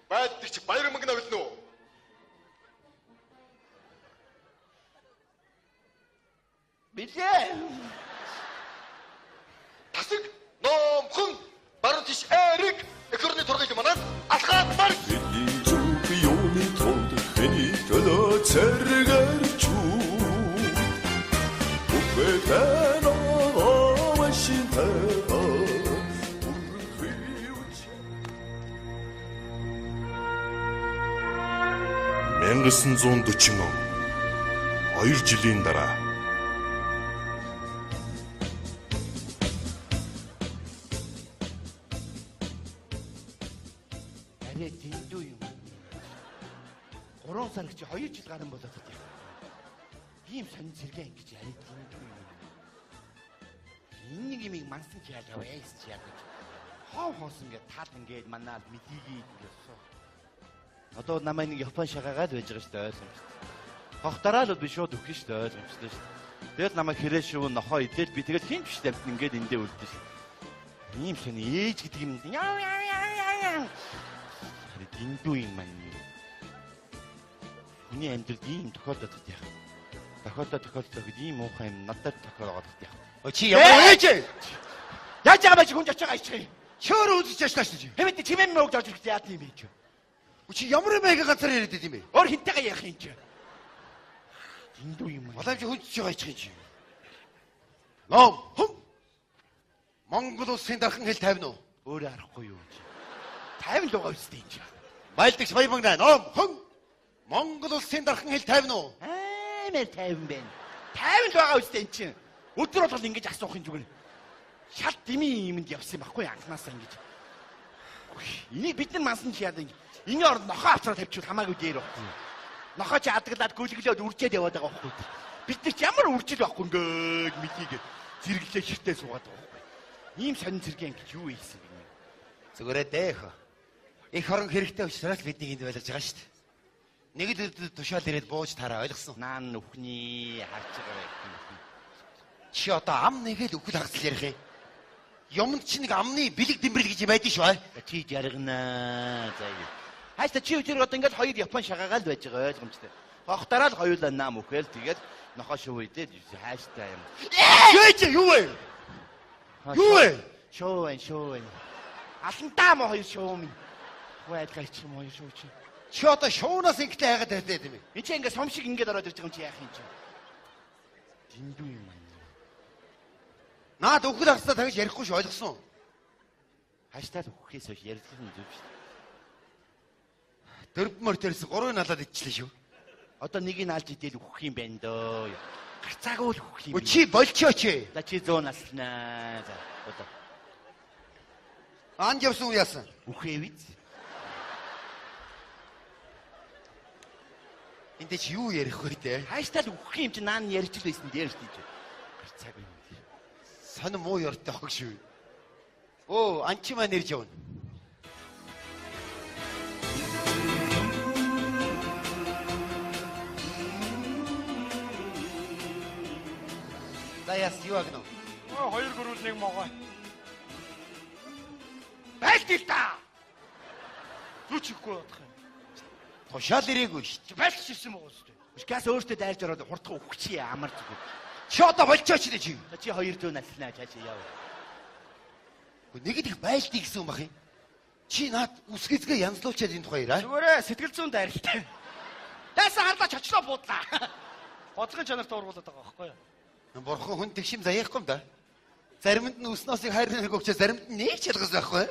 Байдагч баяр мөнгө авилна уу? Билээ. Тасаг номхон баруун тиш эрэг экорны тургыг манад алхаад марш. Юуны тулд хэний төлөө цэргэрч үхвэтэн овашинтэ 1940 он 2 жилийн дараа арай дэндүү юм. 3 сар гэж 2 жил гарсан болоод байна. Ийм сонин зэрэг ингэж арай дэндүү юм. Энэ юмыг мансан ч яаж аваас ч яадаг. Хоо хоос ингээд тал ингээд манаа мэдийгээд гэсэн. Одоо намайг нэг Япон шагаагаад байж байгаа шүү дээ ойлгомжтой. Хохтороо л би шууд өгөх шүү дээ ойлгомжтой шүү. Тэгэл намайг хэрэг шүү нохоо идэл би тэгэл хин биш тамт ингээд эндээ үлдэн шүү. Ийм сони ээж гэдэг юм яа. Дэндүү юм маань. Хүний амьдралд ийм тохиолдод яах. Тохиолдод ийм муухай юм надад тохиолдоод яах. Чи ямар ээж? Яаж байгаа байж хүн очиж байгаа ичээ. Чөөр үзэж яшлаа шүү дээ. Хэмэд чимээн мөг жож ирэх яа тийм ээ. Чи ямар маяг газар яриад байд юм бэ? Өөр хинтэйгээ ярих юм чи. Дэндүү юм аа. Улаамж хүнч байгаа ичхий чи. Ном хүм. Монгол улсын дархан хэл 50 нь. Өөрөө харахгүй юу чи. 50 л байгаа үстэй юм чи. Байлдагч Баямагна ном хүм. Монгол улсын дархан хэл 50 нь. Амар 50 байна. 50 л байгаа үстэй юм чи. Өдөр болгол ингэж асуух юм зүгээр. Шал дими юмд явсан байхгүй анханасаа ингэж. Энийг бид нар мансан чи яадаг. Энэ орнд нохоо авцраа тавьчихвал хамаагүй дээр байхгүй. Нохоо чи адаглаад гүлгэлээд үржээд яваад байгаа байхгүй. Бид нар ч ямар үржил байхгүй ингээд мэдийгээ зэрэглээ ширтээ суугаад байгаа байхгүй. Ийм сонин зэрэг ингэж юу ийсэн бэ? Зүгээрээ дээх. Их хорон хэрэгтэй учраас бидний энд байлгаж байгаа шүү дээ. Нэг л тушаал ирээд бууж тараа ойлгосон. Наан нүхний харж байгаа байх. Чи одоо ам нэгээл үхэл хагасл ярих юм. Юмд чи нэг амны бэлэг дэмбэрэл гэж байдаг шүү аа. Чи жаргана. За ингэ. Хайста чи өдөр одоо ингээд хоёр Япон шагаагаал байж байгаа ойлгомжтой. Хохтороо л хоёулаа наам өгөөл тэгээд нохоо шуу идээд хайстай юм. Юу вэ? Юу вэ? Шуу. Алантаа мо хоёр шуу минь. Хөөдгаач юм хоёр шуу чи. Чи одоо шуунаас ингэтэй хайгаад байдаг юм бэ? Энд чи ингээд сум шиг ингээд ороод ирж байгаа юм чи яах юм чи? Дэндүү юм. Наад үхэл хагасаа тавьж ярихгүй ш ойлгосон. Хаштаг үхээс хойш ярих юм зүг шүү. Дөрвмөр тэрс 3 налаад ичлээ шүү. Одоо нэг нь алж идэл үхэх юм байна дөө. Гарцаагүй л үхэх юм. Чи болчооч. За чи 100 наснаа. За одоо. Анд явсан уу яасан? Үхээ биз. Энд чи юу ярих вэ те? Хаштаг үхэх юм чи наан ярьж л байсан дээр шүү дээ. Гарцаагүй юм. Сонин муу ёртой хог шүү. Оо, анчи маань ирж явна. За яс юу агнаа? Хоёр гөрүүл нэг могой. Байлтил та. Юу ч ихгүй бодох юм. Тушаал ирээгүй шүү. Байлт ширсэн байгаа шүү дээ. Газ өөртөө дайлж ороод хурдхан үхэх чи амар зүгээр. Чи одоо болчооч дээ чи. Чи 200 наснаа чааш яав. Нэг их байлтыг гэсэн юм бах юм. Чи наад үсгэцгээ янзлуучаад энэ тухай ираа. Зүгээрээ сэтгэл зүйн дайралтай. Тайсан харлаач очлоо буудлаа. Бодлогын чанартай ургуулад байгаа байхгүй юу? Бурхан хүн тэгшим заяахгүй юм да. Заримд нь өснөөсийг хайрын хэрэг өгчөө заримд нь нэг ч ялгас байхгүй.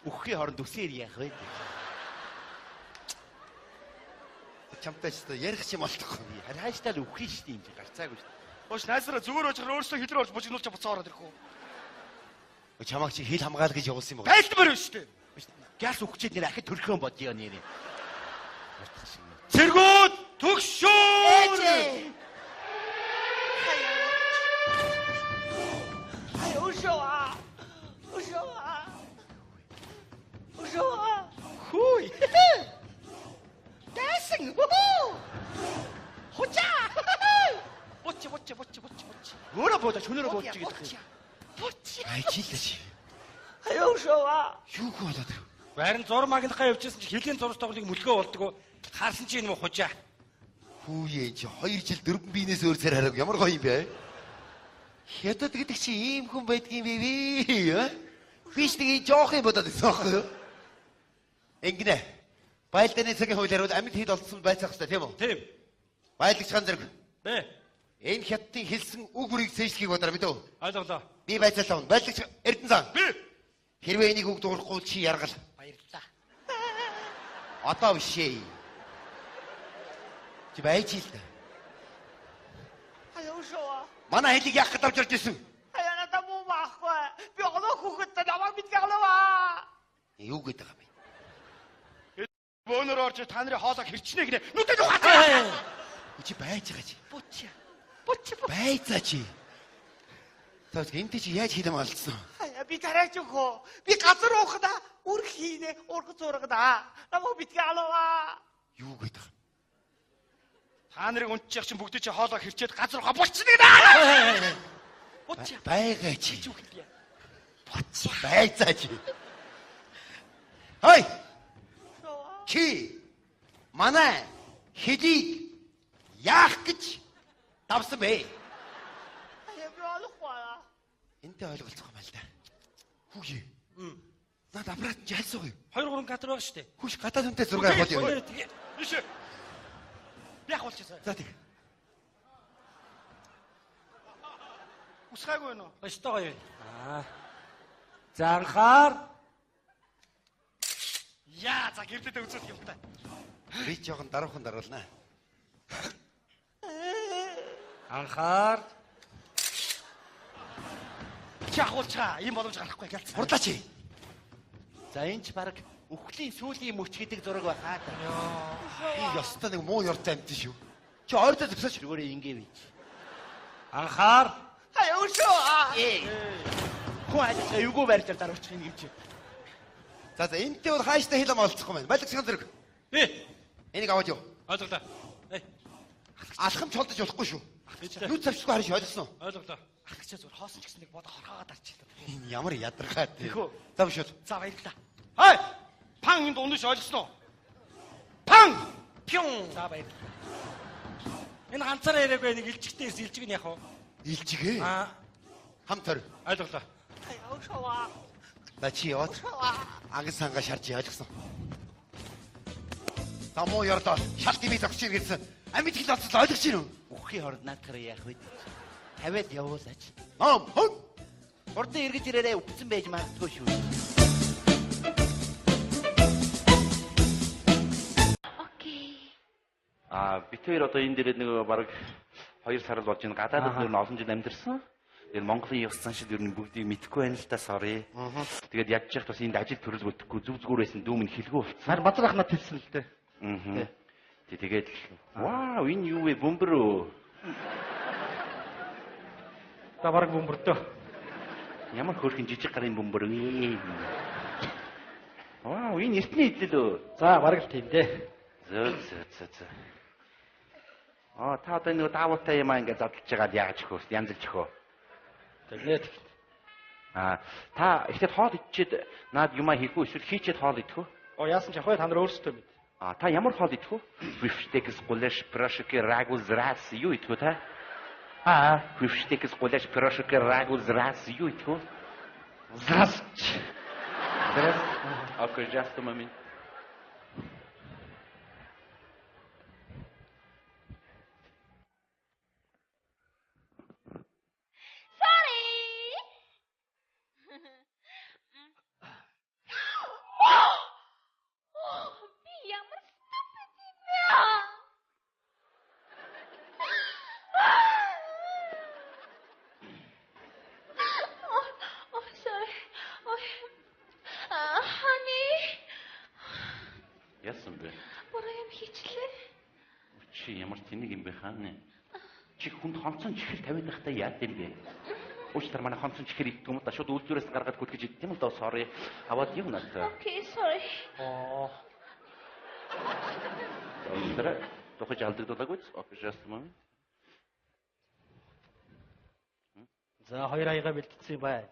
Үхэхийн хооронд үсээр яах вэ? Чамтай ч ярих юм болтохгүй. Харин хааштай л үхэх шүү дээ юм чи гарцаагүй шүү. Ууш найсраа зүгээр очихоор өөрөөсөө хилрээ орж бужигнуулж буцаа ороод ирэх үү? Чамаг чи хил хамгаал гэж явуулсан юм уу? Байлтмаар байна шүү дээ. Гяс үхчихэд нэр ахид төрхөн бодё нэрээ. Цэргүүд төгшөө. Хүй. Дэсэн. Хоча. Боч. Өөрөө бодож хүнөрөө бодож гэдэг юм. Ай чи л чи. Аюушаа. Юу болоод вэ? Харин зур магнахаа явчихсан чи хэлийн зурс тоглолыг мөлгөө болдгоо. Харсан чи энэ мө хужаа. Хүүе чи 2 жил дөрвөн биенээс өөр цар хараг ямар гоё юм бэ? Хятад гэдэг чи ийм хүн байдгийн бэ вэ? Биш нэг жоох юм бодоод байсан байхгүй юу? Ингэнэ. Байлдааны цагийн хуулиар бол амьд хэд олдсон байцаах хэрэгтэй тийм үү? Тийм. Байлагч хан зэрэг. Бэ. Энэ хятадын хэлсэн үг бүрийг цээжлэхийг бодроо мэдв. Ойлголоо. Би байцаалаа. Байлагч Эрдэнэзан. Би. Хэрвээ энийг үг дуурахгүй чи яргал. Баярлалаа. Одоо биш ээ. Чи байж ил дээ. Аяа шоо. Манай хэлийг яах гэж авч ирж ирсэн? Аяа надад муу маахгүй. Би олоо хүүхэд намайг мэдгэлээ. Юу гэдэг юм бэ? Бөөнөр орж та нарын хоолойг хэрчнэ гинэ. Нүдэд ухаатай. Чи байж байгаа чи. Бутча. Байцаа чи. Тэгвэл энэ чи яаж хийдэм алдсан? Аяа би тараач өгөө. Би газар уухда үр хийнэ. Урх зургада. Намайг мэдгэлээ. Юу гэдэг юм? Та нарыг унтчих чинь бүгд чи хоолойг хэрчээд газар ухаа болчихно гинэ. Бутча. Байгаа чи. Юу хэлээ? Байцаа чи. Хой! Шоо. Чи манай хэлийг яах гэж давсан бэ? Аяа би олохгүй. Энтэй ойлголцох юм л да. Хүүе. Наад аппарат чи хальсах юу? 2 3 кадр байгаа шүү дээ. Хүүш гадаад хүнтэй зураг авах юм. Тэгээ. Биш. Би яг болчихсон. За тэг. Усгаагүй нөө. Өстөө гоё. За анхаар. Яа, за гэрдээ үзүүлэх юм та. Би жоохон даруухан даруулнаа. Анхаар. Чи ахуулчаа. Ийм боломж гарахгүй гэлцсэн. Хурдлаа чи. За энэ ч баг үхлийн сүүлийн мөч гэдэг зураг байхаа та. Би ёстой нэг муу ёртой амт шүү. Чи ойртой зөксөж. Зүгээр ингэ бич. Анхаар. Аяа шоо. Хөө ажил эвгүй байрлал даруучих юм чи. За энтэй бол хааштай хэл ам олцох юм байна. Байлагч хан зэрэг. Би. Энийг аваад юу? Ойлголоо. Алхам чолдож болохгүй шүү. Бичлээ. Нүд завчгүй харин ойлгосон уу? Ойлголоо. Ахчаа зүгээр хоосон ч гэсэн нэг бодо хорхоогоод арчлаа. Энэ ямар ядаргаад тийм. Тэхүү. За биш үү? За баярлалаа. Хай! Пан энд унаж ойлгосноо. Пан! Пюн! За баярлалаа. Энэ ганцаараа яриаггүй нэг илжигтээс илжиг нь яах вэ? Илжигээ. Хам төр. Ойлголоо. Аяа шоо. За чи яваад агс санга шарж ойлгосон. Тамуу ёрлоо. Шалт имийг зогсож ир гэсэн. Амьд хэл олцол ойлгож байна уу? Үххийн хорд наадахаар яах вэ? Тавиад явуулаач. Ном. Хурдан эргэж ирээрээ үхсэн байж магадгүй шүү. Бид хоёр одоо энэ дээр нэг бараг 2 сар л болж байна. Гадаадд ер нь олон жил амьдэрсэн. Тэгээд Монголын ёс заншил ер нь бүгдийг мэдэхгүй байна л та sorry. Тэгээд ядж яхад бас энд ажил төрөл бүтэхгүй зүг зүгээр байсан дүүм нь хэлгүй болсон. Харин базар ахнаа хэлсэн л дээ. Тэгээд вау энэ юу вэ бөмбөрөө. За бараг бөмбөртөө. Ямар хөөрхөн жижиг гарын бөмбөр вэ? Вау энэ эртний хэдэл үү? За бараг л тийм дээ. Зөө. Та одоо нэг даавуутай юм ингээд задлж байгаад яагаад чихөө янзлж чихөө. Тэгээд та ихтэй хоол идчихэд наад юмаа хийхгүй эсвэл хийчихэд хоол идэх үү? яасан ч ахвай та нар өөрсдөө мэд. Та ямар хоол идэх үү? Бифштекс, гулаш, пирожки, рагу, зрас юу идэх үү та? Бифштекс, гулаш, пирожки, рагу, зрас юу идэх үү? Зрас. Окей, just a moment. Яасан бэ? Буруу юм хийчлээ. Чи ямар тэнэг юм бэ хаана? Чи хүнд хонцон чихэр тавиад байхдаа яад юм бэ? Уучлаарай манай хонцон чихэр идэх юм да шууд үйлдвэрээс гаргаад гүтгэж идэх юм л доо sorry. Аваад юм надаа. Окей, sorry. Уучлаарай. Тохож алдагдуулаагүй. Окей, just a moment. За 2 аяга бэлтцсэн юм байна.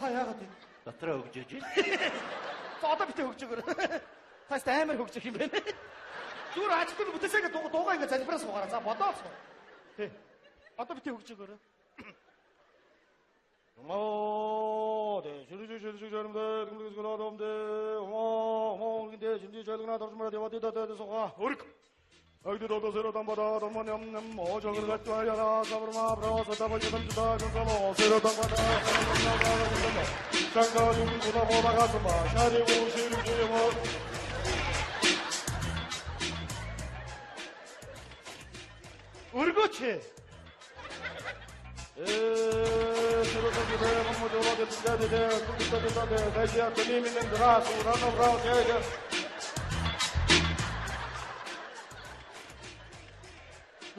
Та яагаад вэ? Дотроо өгжөөж. За одоо битээ хөгж өгөр. Таас амар хөгжих юм байна. Зүгээр ажилтны бүтээсээ дуугаа ингэ залбираа суугаараа. За бодооц. Тий. Одоо битээ хөгж өгөр. шүржүржүржүр жарамдаа гүмгүс гөрөөмдөө оо гиндэ жимжи жалгана доржмара деватида сога өрг агдэр одоо сэрэдан бада домон ям оожогэр гатваяра саврма броса табаждамжда гонсало сэрэдан бада чанга юнгуна мобагасма шари уширжимо Өргөөч.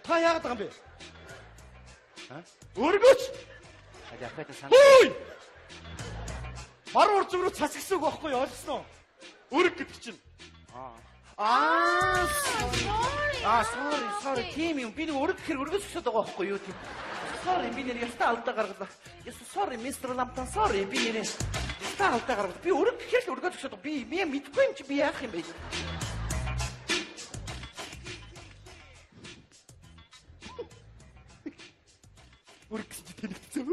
Та яагаад байгаа юм бэ? Өргөөч. Яхад сан. Хөөй! Бар урд зүг рүү цацгсан үг байхгүй юу? Ойлгосноо? Өрг гэдэг чинь. sorry. Тийм юм. Би нэг өргөж өсөдөг байхгүй юу тийм. Sorry, би нэр ястаа алдаа гаргалаа. Sorry, Mr. Lampton, sorry. Би нэр ястаа алдаа гаргалаа. Би өргөж өсөдөг. Би мэдгүй юм чи би яах юм бэ? Өргөж тэнэгцээ.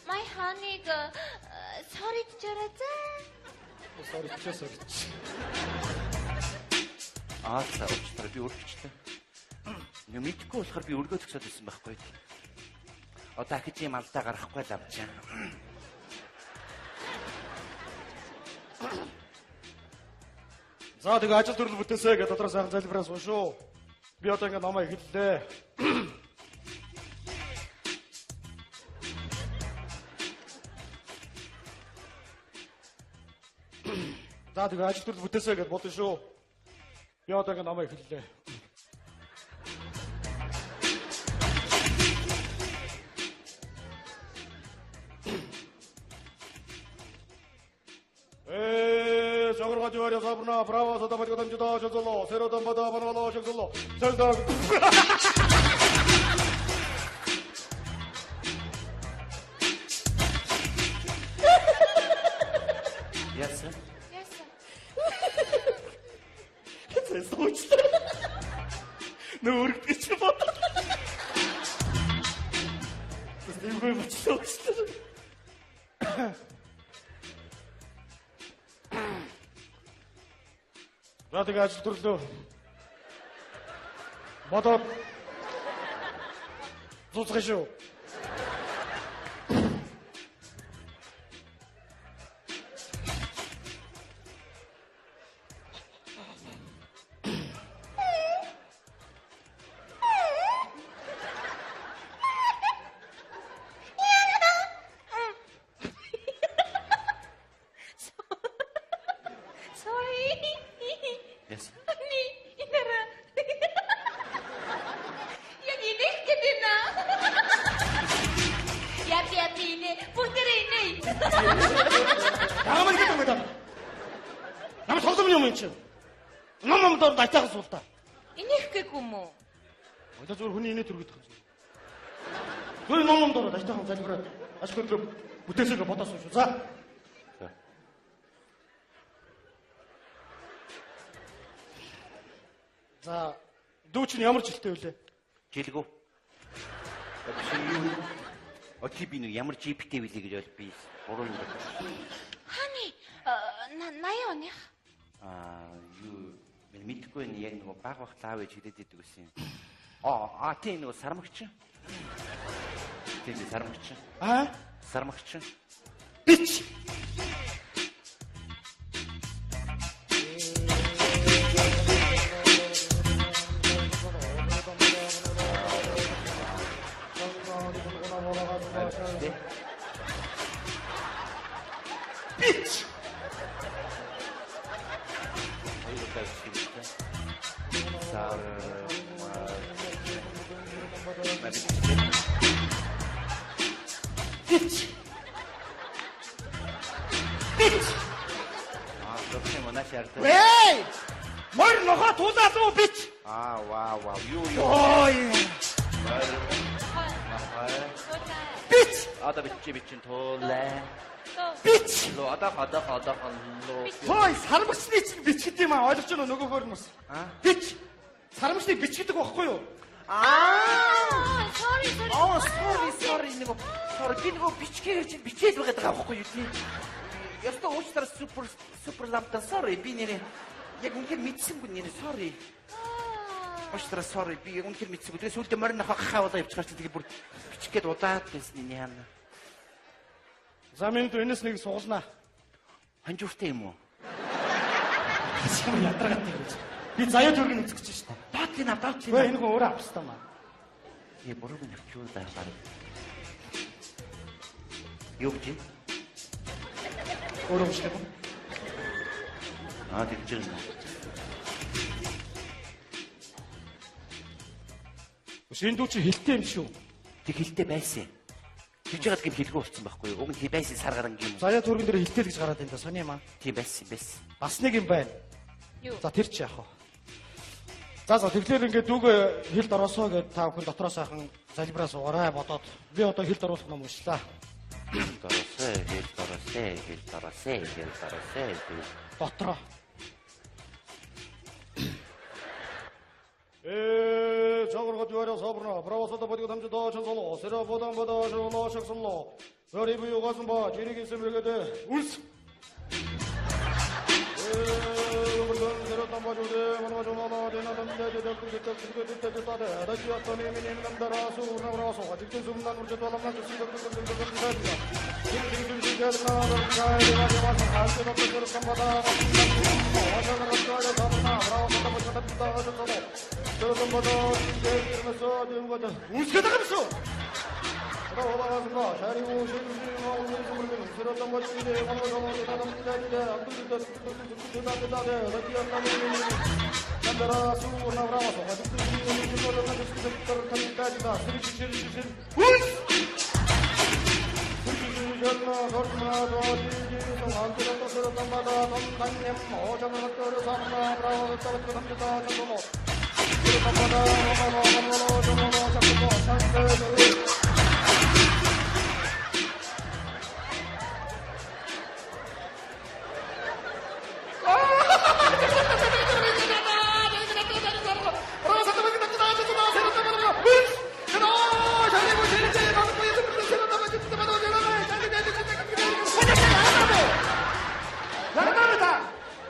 My honey, sorry чарааza. Sorry. За уучлаарай би өргөжтэй. Нэг мэдгүй болохоор би өргөө төгсөөд байсан байхгүй. Одоо ахиж юм алдаа гарахгүй л авчаа. За тэгээ ажил төрөл бүтээсэй гэж дотроо сайхан залбираа суун шүү. Би одоо ингэ намаа эхэллээ. За тэгээ ажил төрөл бүтээсэй гэж бодсон шүү. Би одоо ингэ намаа эхэллээ. Жогоргожвар ясабна право садамат гадамжда жозоло серодам бада банало жозоло сэлдэг. Yes sir. Суучлаа. Нүргэж бод. Тэсгүй бочлоо. Тэгээ ажил төрлөө. Бодоод зузгах шүү. Хүний инээ төргөд байгаа юм. Хөөе ном дороо ажтайхан залбираад ашиг төлөв бүтээсэгээ бодосон шүү. За. За, дүү чинь ямар жилтэй вүлээ? Жилгүү. Очи би нэг ямар GPT вилээ гэж бол би буруу юм байна. Honey, 80 оных. Юу мэдгүй нь яг нэг баг лаав ээж хэлээд идэг гэсэн юм. Тийм нэг сармагч. Тийм сармагч. Сармагч. Бич. Бич. Эй! Мөр нохоо тулаад уу бич. Вау. Юу. Ой. Бич. Одоо бичин туулаа. Бич. Лоо одоо лоо. Хой сармагчны чинь бич гэдэг юм аа ойлгож байна уу нөгөөгөр нь бас. Бич. Сармагчны бич гэдэг байхгүй юу? Sorry. Би нэг бичгээр чинь бичээд байгаа байхгүй юу тийм. Яста уучлаарай супер ламптан sorry би нэрээ яг үнэхээр мэдсэнгүй нэрээ sorry. Уучлаарай sorry би яг үнэхээр мэдсэнгүй. Тэгээ сүлдө морин хаваад явчихаар чи тэгээ бүр бичих гээд удаад байсан юм яана. За минь энэс нэг суулнаа. Ханжууртай юм уу? Сайн ядаргатай гэж. Би заяа төргөн үзэх гэж шүү дээ. Доотлын. Өө энэ хүн өөрөө авсан маа. Буруу нэрчүүлээ баг. Юу гэж? Өөрөө ууштай. тэгж байна. Шиндүү чи хэлтэй юм шүү. Тэг хилтэй байсан. Тэгж яагаад гэм хэлгүй болцсон байхгүй юу? Уг нь байсан сар гарan юм. Заяа төргөн дээр хилтэл гэж гараад энэ сони юм аа. Тийм байсан. Бас нэг юм байна. Юу? За тэр чи яах вэ? За тэгэхээр ингээд дүүгээ хилд ороосоо гэдээ та бүхэн дотроос сайхан залбираа суугаарай бодоод би одоо хилд оруулах юм уншлаа. Хэл Дотроо. 저거가 뒤와려 서브나 브라워서도 버리고 담주도 천솔로 세라 보담 보다 저로 샥솔로 여리부 요가슴 봐 지리기 스밀게 돼 울스 그런 세라 담바주데 만마 좀마마 되나 담데 저들 그때 그때 저다데 다시 왔더니 미니는 남다라 수나 브라워서 아직도 숨난 우리 저도 남나 저 생각 우스개다가면서 돌아와서 자리고 신중하고 눈을 쓰러졌던 것인데 방어정을 다담기다리데 남자라 수나 브라워서 아직도 숨는 우리 저도 남나 스리시시시시 전나 거르나 도지지 성한테로 또서로 담마다 담당님 오장을 떨어 삼나 브라워 떨어 담다 전노 담마다 마마로 전노 작고 상대로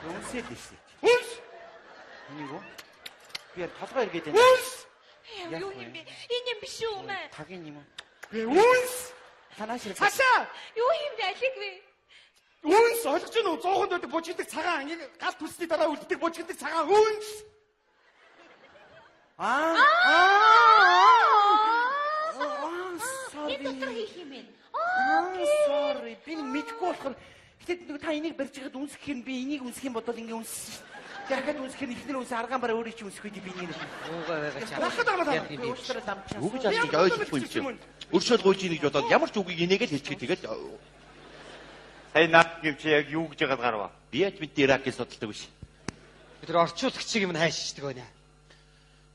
용세됐어. 아니고? 그냥 다소가 이렇게 되네. 요님 이님 비쇼만. 당연히만. 왜 운스? 하나씩. 사샤! 요님 날리기. 운스 어저께는 조금도 못 치듯 차가 아니 가스 부스티 따라 올 때 못 치듯 차가 운스. Энэ дотор хийх юм бэ? Sorry. Би мэдгүй болохоор гэтээ та энийг барьж байгаад үнсэх юм би энийг үнсэх юм бодоод ингэ үнс. Дахиад үнсэх нь ихнэр үнс аргаан бараа өөрөө чи үнсэх үү би нэг. Юу гэж асууж ойлгохгүй юм чи. Өршөөл гуйж ийн гэж бодоод ямар ч үгийг инээгээл хэлчихээ тэгэл Сая наад юм чи яг юу гэж яагаад гарваа? би яж бид Иракийг судалдаг биш. Бид нар орчуулагчийг юм хайшдаг байна.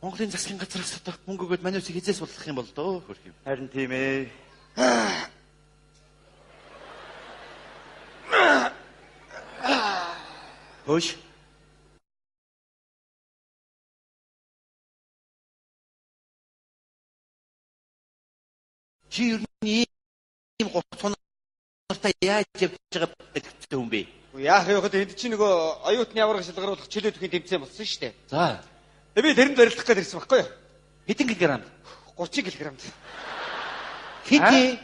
Монголын засгийн газраас одоо мөнгө өгөөд манай үсийг хизээ судлах юм бол дөө хөрх юм. Харин тийм ээ. Хөөш. Чи ер нь ийм гоцонортой яаж явж байгаа гэдэг юм бэ? Яах вэ гэхэд энд чинь нөгөө оюутны авраг шалгаруулах чөлөөт өхийн тэмцээн болсон шүү дээ. За, Би тэрэнд барилдах гэж ирсэн байхгүй юу? хэдэн килограмм? 30 кг. Хинти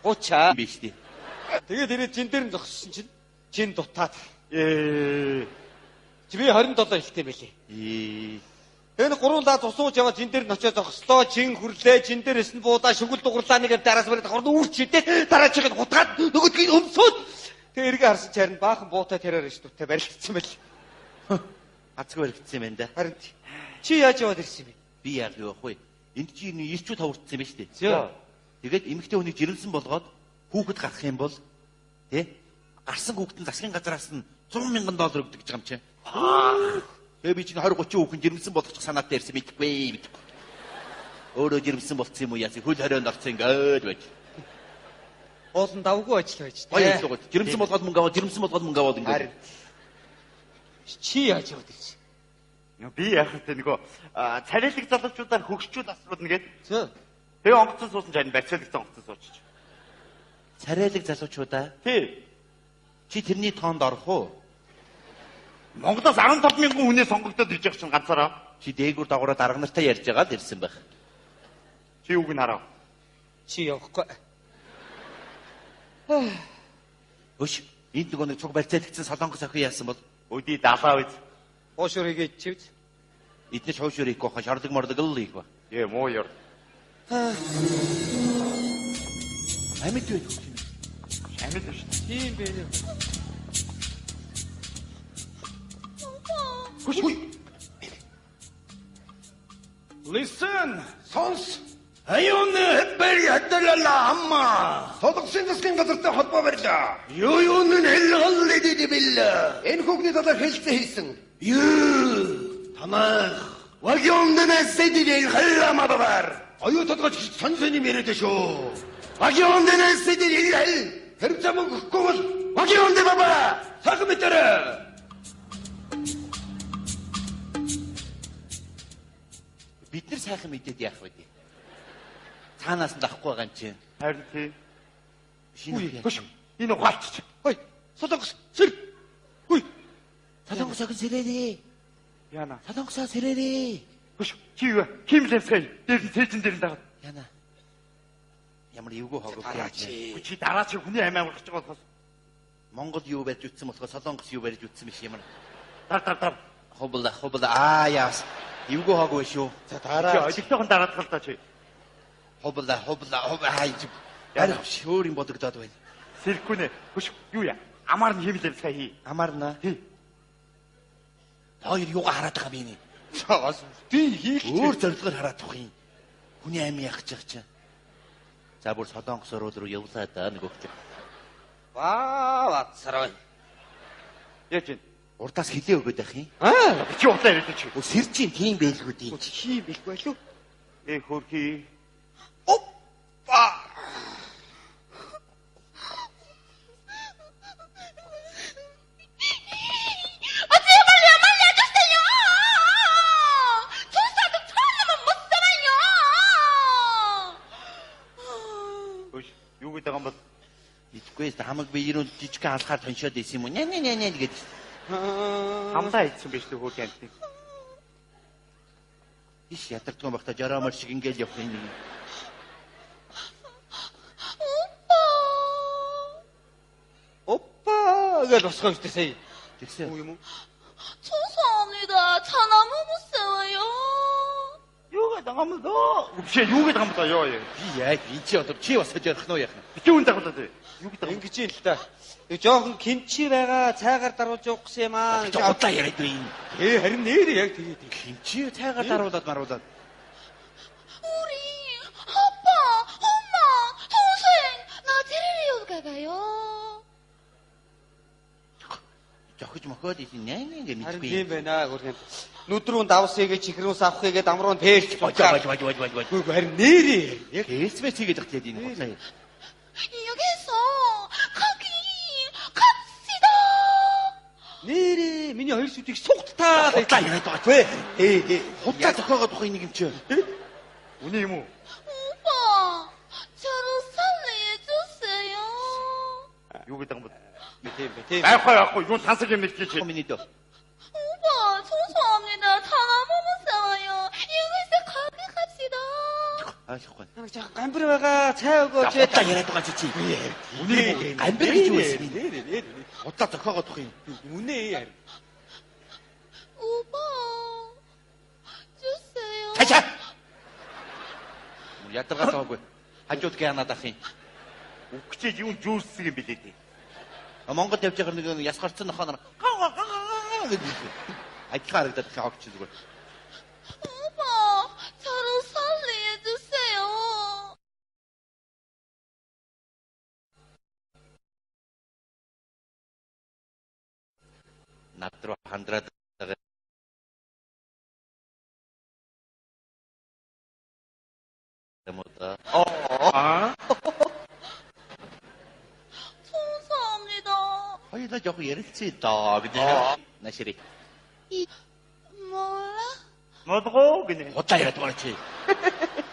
30 биш тий. Тэгээд ирээд жин дээр нь зогссон чинь жин дутаад. Чи би 27 ихтэй байлээ. Энэ гуруулаа тусууж яваад жин дээр нь очиж зогслоо, жин хүрлээ, жин дээрээс нь буудаа шүгэл дугарлаа нэг дараас бараад хорд үрчидээ дараачихад гутгаад нөгөөдгийг өмсөөд тэгээ эргээ харсан чи харин баахан буутай тэрээр ш дутаа барилдсан байл. Гацгүй баригдсан юм байна да. Харин чи яаж яваад ирсэн юм бэ? Би яг юу ахгүй. Энд чи ирчүүд хаврцсан юм байна шүү дээ. Зөө. Тэгээд эмэгтэй хүнийг жирэмсэн болгоод хүүхэд гарах юм бол тий гарсан хүүхэд нь засгийн газраас нь $100,000 өгдөг гэж юм чи. Тэгээ би чинь 20-30 хүүхэд жирэмсэн болгочих санаатай ирсэн мэдгүй. Өөрөө жирэмсэн болцсон юм уу яа хөл хорионд орсон ингээд байж. Уулын давгүй ажил байж Гоё юм. Жирэмсэн болгоод мөнгө аваад ингээд. Чи яаж яваад ирсэн? Би яах вэ нөгөө царайлаг залуучуудаар хөгшчүүд асруулна гээд. Зөө. Тэгээ онгоцон суусан чинь барьцаалгсан онгоцон суучиж. Царайлаг залуучуудаа Тий. чи тэрний тоонд орох уу? Монголоос 15,000 хүнээ сонгогдоод ирж байгаа чинь ганцаараа. Чи дээгүүр дагавраа дарга нартай ярьж байгаа л ирсэн байх. Чи юуг нь харав? Чи явахгүй. Өш, энд нөгөө нэг цуг барьцаалгсан солонгос охин яасан бол Өдий далаа үз. Уушур хийгээд чивд. эднэж хойшоор их гоо шорлог морлог л их ба. Муу ёр. Амьд байх. Амьд биш. Тийм бэ. Хөш. Listen, сонс. Аюуны хэббэри хадалала амма. Тодорхойлсон засгийн газартай холбоо барьлаа. Юуны хэлгэл лэдэд бэлээ. Энэ хүүхний талаар хэлцээ хийсэн. Юу танах вагиондэнэс сэдэл халламадаар. Оюу тодгож сонь яриад шүү. Вагиондэнэс сэдэл хэл. Хэрэгцээ мөнгө өгөхгүй бол Вагиондэ баба. сайхан мэдэрэ. Бид нар сайхан мэдээд яах вэ? Цаанаас нь дахгүй байгаа юм чинь. Харин тий. Шинэ Хөш. Энэ ухаалч. Ой, солонгос сэр. Ой. Солонгосог сэрээрээ. Яна. Солонгосоо сэрээрээ. Хөш. Чи юу? Химлэмсгэй. Дээр нь цээжин дээр нь дагаад. Яна. Ямар эвгүй хогоо гэж. Чи дараа чи хүний амиа ургаж байгаа болохоос. Монгол юу барьж үтсэн болохоо солонгос юу барьж үтсэн биш ямар. Тар. Хобла яас. Эвгүй хогоо биш шүү. За дараа. Чи одогтойгоо дараад гал та чи. Хобла хай. Яна шөөр юм бодогдоод байна. Сэрхүүнэ. Хөш. Юу яа? Амар нь химлэмсгэй хий. Амарна. Тий. Хоёр юугаа хараад байгаа юм бэ? Чаас. Тий хийх. Өөр зорилгоор хараад байгаа юм. Хүний амиа яах гэж чинь. За бүр солонгос руу явлаа да нэг өгч. Ваа, царай. Яаж вэ? Урдаас хилээ өгöd байх юм. Чи утаа яриад чи. Сэр чинь тийм байлгүй дээ. Чи бэлгүй лүү? Хөрхи. Опа! Юу гэдэг юм бол Итгэхгүй хамаг биеэр жижиг алхаар тоншоод исэн юм уу? Няа гэдэг. хамлаа ийдсэн биш үү хөөд амт. Иш ятардгүй багта жараамар шиг ингээл явах юм. Оппа гэж босгоо үстэсэй. Тэгсэн. Юу юм уу? 죄송합니다. 차 너무 무서워요. Юу гэдэг юм бол биш юу гэдэг юм бол ёо. Би яг чи одоо чи бас жарах нь уу яах нь? Би үүн дагуулдаг. Юу гэдэг юм? Ингэж юм л та. Тэг жоохон кимчи байгаа цайгаар даруулж явах гэсэн юм аа. Удлаа яриад байна. Харин нэрээ яг тэгээд. 김치 цайгаар даруулаад маруулаад. 우리 아빠, 엄마, 동생 나 데리러 가봐요. Жохиж мохоод исэн няа ингээ Харин мэдгүй. тийм байна гөрхөн. Нүдрүүн давсыгээ чихрүүн савхыгээ дамруун тээлч бож. Харин нэрээ. Яг Хэлсвэцгийг гэж хэлээд энэ хутлаа. 여기서 갑시다. нэрээ. Миний хоёр сүдийг сугтаа. Хутлаа яриад байгаа. Ээ. Хутлаа зохиогоод байгаа нэг юм чи. Үний юм уу? 오빠, 저를 살려주세요. Юу гэдэг юм бол Бэтэ. байхгүй юу тансаг юм нэг чи. Миний дөө. 오빠, 죄송합니다. 차 너무 무서워요. 여기서 갑시다. Аашгүй. Гамбар байгаа цай өгөөч. Хутлаа яриад байгаа чи. Үнэ. Гамбар гэж юу вэ? Нэрээ. Хутлаа зохиогоод байгаа юм. Үнэ яар. 오빠, 주세요. Чачаа. Ядаргаад байгаагүй. Хажууд гянаад ах юм. Үгчээ юу жүүссэн юм бэлээ дээ. Монгол явж байгаа нэг яс гарцсан нохоо нар. Ажил харагдаад байгаа ч зүгээр. 오빠, 저를 살려주세요. Над руу хандраад байгаа. Тэмота. 죄송합니다. Хоёулаа жоох ярилцъя доо гэдэг. Нашири. 몰라? Модгоо гинэ. Хутлаа яриад байгаа чи.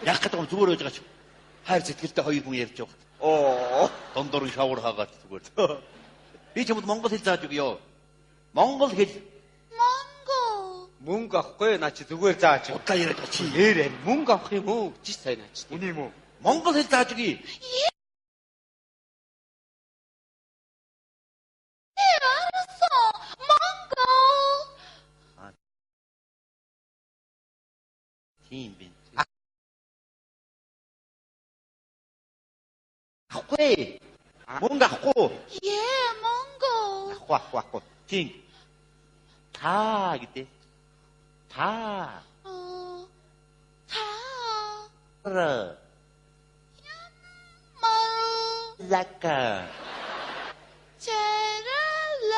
Яг гэдэг юм зүгээр байж байгаа чи. Хайр сэтгэлтэй хоёр хүн ярьж байгаа. Дондор нь шавар хаагаад зүгээр. Би чамд монгол хэл зааж өгье. Монгол хэл. 망고. Мөнгө авахгүй наа чи зүгээр заач. Хутлаа яриад байгаа чи. Нэрээ. Мөнгө авах юм уу? Чи сайн наач. Үний юм уу? Монгол хэл зааж өгье. 알았어. 망고. Тийм би. Ахгүй. Мөнгө авахгүй. 예, 망고. Ахгүй. Тийм. Та гэдэг. Та. 다. ра. 라까. 제랄라.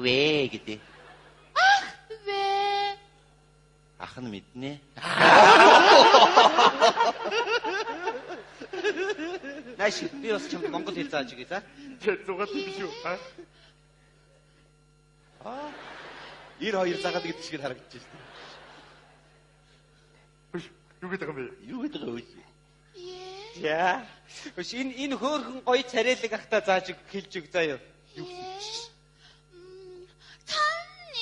왜, 그때. 왜? 아는 믿네. 날씨, 뛰어서 참 먼 곳에 있어, 지금. 뱃소가 되시오. 일 허이를 싸가지고 드시길 하라겠지. 여기다가 왜? 이거다가 오지. 예? За. Энэ хөөрхөн гоё царайлаг ахта зааж хэлж өгзөөё. 예? 찬니,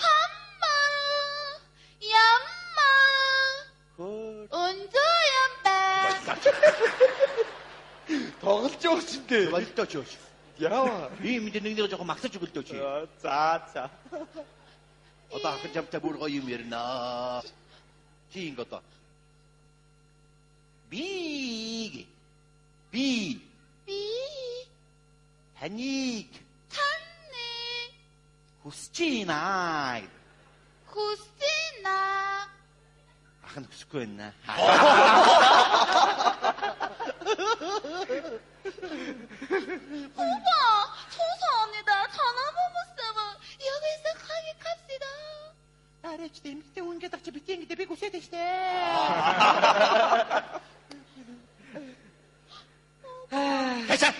한마, 얌마, 운조연배. Тоглож өгчөндөө. 맛있다, 저. Яа. 이 밑에 능력을 조금 막 써주고 있다, 저. За. 어따 아까 잠깐 모르고 유미르나. 지인 것도. 비. 비, 패닉. 찬니, 후스치나. 구시나. 아까 후스코였나? 오빠, 죄송합니다. 전화번호쌤은 여기서 가격합시다. 나래치 재밌게 온 게 닥쳐 비행기 대비 고세 되시대. 대장!